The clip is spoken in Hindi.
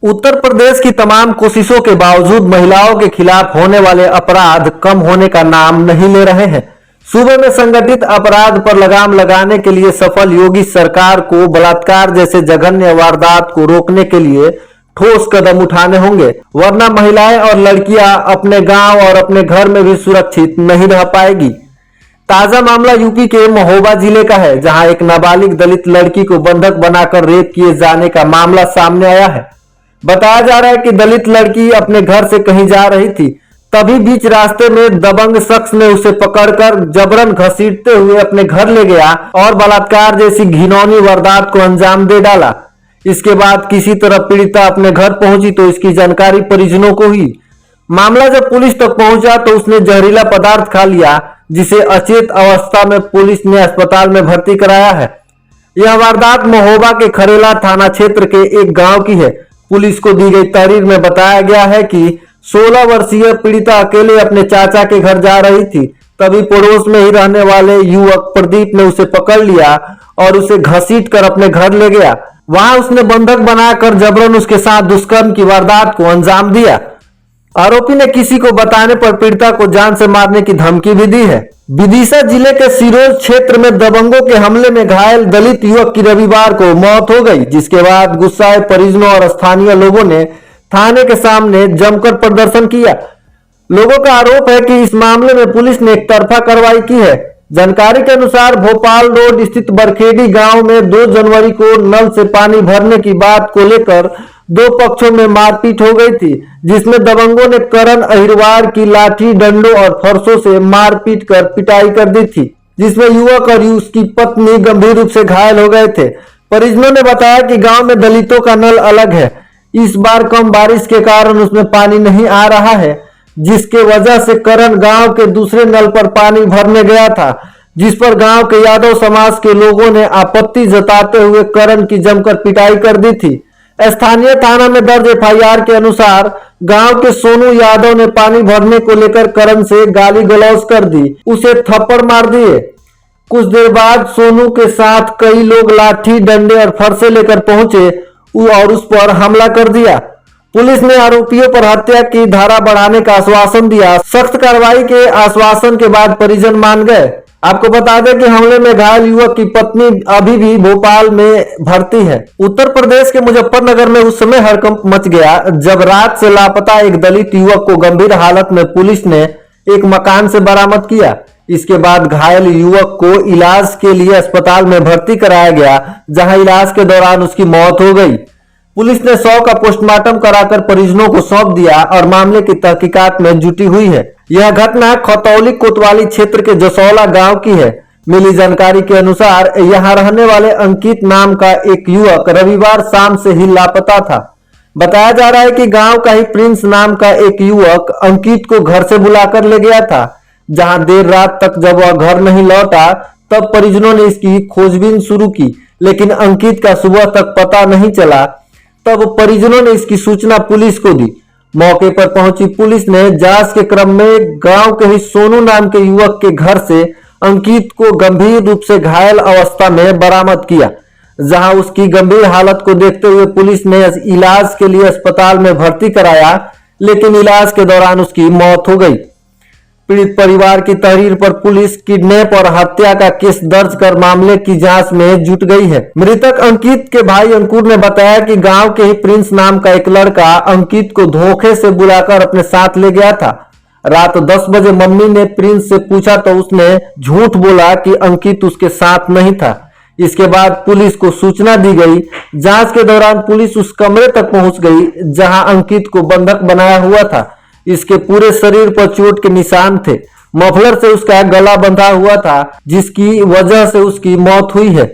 उत्तर प्रदेश की तमाम कोशिशों के बावजूद महिलाओं के खिलाफ होने वाले अपराध कम होने का नाम नहीं ले रहे हैं। सूबे में संगठित अपराध पर लगाम लगाने के लिए सफल योगी सरकार को बलात्कार जैसे जघन्य वारदात को रोकने के लिए ठोस कदम उठाने होंगे, वरना महिलाएं और लड़कियां अपने गांव और अपने घर में भी सुरक्षित नहीं रह पाएगी। ताजा मामला यूपी के महोबा जिले का है, जहां एक नाबालिग दलित लड़की को बंधक बनाकर रेप किए जाने का मामला सामने आया है। बताया जा रहा है कि दलित लड़की अपने घर से कहीं जा रही थी, तभी बीच रास्ते में दबंग शख्स ने उसे पकड़कर जबरन घसीटते हुए अपने घर ले गया और बलात्कार जैसी घिनौनी वारदात को अंजाम दे डाला। इसके बाद किसी तरह पीड़िता अपने घर पहुंची तो इसकी जानकारी परिजनों को हुई। मामला जब पुलिस तक पहुंचा तो उसने जहरीला पदार्थ खा लिया, जिसे अचेत अवस्था में पुलिस ने अस्पताल में भर्ती कराया है। यह वारदात महोबा के खरेला थाना क्षेत्र के एक गांव की है। पुलिस को दी गई तहरीर में बताया गया है कि 16 वर्षीय पीड़िता अकेले अपने चाचा के घर जा रही थी, तभी पड़ोस में ही रहने वाले युवक प्रदीप ने उसे पकड़ लिया और उसे घसीट कर अपने घर ले गया। वहां उसने बंधक बनाकर जबरन उसके साथ दुष्कर्म की वारदात को अंजाम दिया। आरोपी ने किसी को बताने पर पीड़िता को जान से मारने की धमकी भी दी है। विदिशा जिले के सिरोज क्षेत्र में दबंगों के हमले में घायल दलित युवक की रविवार को मौत हो गई, जिसके बाद गुस्साए परिजनों और स्थानीय लोगों ने थाने के सामने जमकर प्रदर्शन किया। लोगों का आरोप है कि इस मामले में पुलिस ने एक तरफा कार्रवाई की है। जानकारी के अनुसार भोपाल रोड स्थित बरखेड़ी गांव में 2 जनवरी को नल से पानी भरने की बात को लेकर 2 पक्षों में मारपीट हो गई थी, जिसमें दबंगों ने करण अहिरवार की लाठी, डंडों और फरसों से मारपीट कर पिटाई कर दी थी, जिसमें युवक और उसकी पत्नी गंभीर रूप से घायल हो गए थे। परिजनों ने बताया कि गांव में दलितों का नल अलग है। इस बार कम बारिश के कारण उसमें पानी नहीं आ रहा है, जिसके वजह से करण गांव के दूसरे नल पर पानी भरने गया था, जिस पर गांव के यादव समाज के लोगों ने आपत्ति जताते हुए करण की जमकर पिटाई कर दी थी। स्थानीय थाना में दर्ज एफआईआर के अनुसार गांव के सोनू यादव ने पानी भरने को लेकर करण से गाली गलौज कर दी, उसे थप्पड़ मार दिए। कुछ देर बाद सोनू के साथ कई लोग लाठी, डंडे और फरसे लेकर पहुंचे और उस पर हमला कर दिया। पुलिस ने आरोपियों पर हत्या की धारा बढ़ाने का आश्वासन दिया। सख्त कार्रवाई के आश्वासन के बाद परिजन मान गए। आपको बता दें कि हमले में घायल युवक की पत्नी अभी भी भोपाल में भर्ती है। उत्तर प्रदेश के मुजफ्फरनगर में उस समय हड़कंप मच गया जब रात से लापता एक दलित युवक को गंभीर हालत में पुलिस ने एक मकान से बरामद किया। इसके बाद घायल युवक को इलाज के लिए अस्पताल में भर्ती कराया गया, जहां इलाज के दौरान उसकी मौत हो गई। पुलिस ने शव का पोस्टमार्टम कराकर परिजनों को सौंप दिया और मामले की तहकीकात में जुटी हुई है। यह घटना खतौली कोतवाली क्षेत्र के जसौला गांव की है। मिली जानकारी के अनुसार यहां रहने वाले अंकित नाम का एक युवक रविवार शाम से ही लापता था। बताया जा रहा है कि गांव का ही प्रिंस नाम का एक युवक अंकित को घर से बुलाकर ले गया था, जहां देर रात तक जब वह घर नहीं लौटा तब परिजनों ने इसकी खोजबीन शुरू की, लेकिन अंकित का सुबह तक पता नहीं चला। तब परिजनों ने इसकी सूचना पुलिस को दी। मौके पर पहुंची पुलिस ने जांच के क्रम में गांव के ही सोनू नाम के युवक के घर से अंकित को गंभीर रूप से घायल अवस्था में बरामद किया, जहां उसकी गंभीर हालत को देखते हुए पुलिस ने इलाज के लिए अस्पताल में भर्ती कराया, लेकिन इलाज के दौरान उसकी मौत हो गई। पीड़ित परिवार की तहरीर पर पुलिस किडनैप और हत्या का केस दर्ज कर मामले की जांच में जुट गई है। मृतक अंकित के भाई अंकुर ने बताया कि गांव के ही प्रिंस नाम का एक लड़का अंकित को धोखे से बुलाकर अपने साथ ले गया था। रात 10 बजे मम्मी ने प्रिंस से पूछा तो उसने झूठ बोला कि अंकित उसके साथ नहीं था। इसके बाद पुलिस को सूचना दी गई। जांच के दौरान पुलिस उस कमरे तक पहुंच गई जहां अंकित को बंधक बनाया हुआ था। इसके पूरे शरीर पर चोट के निशान थे। मफलर से उसका गला बंधा हुआ था, जिसकी वजह से उसकी मौत हुई है।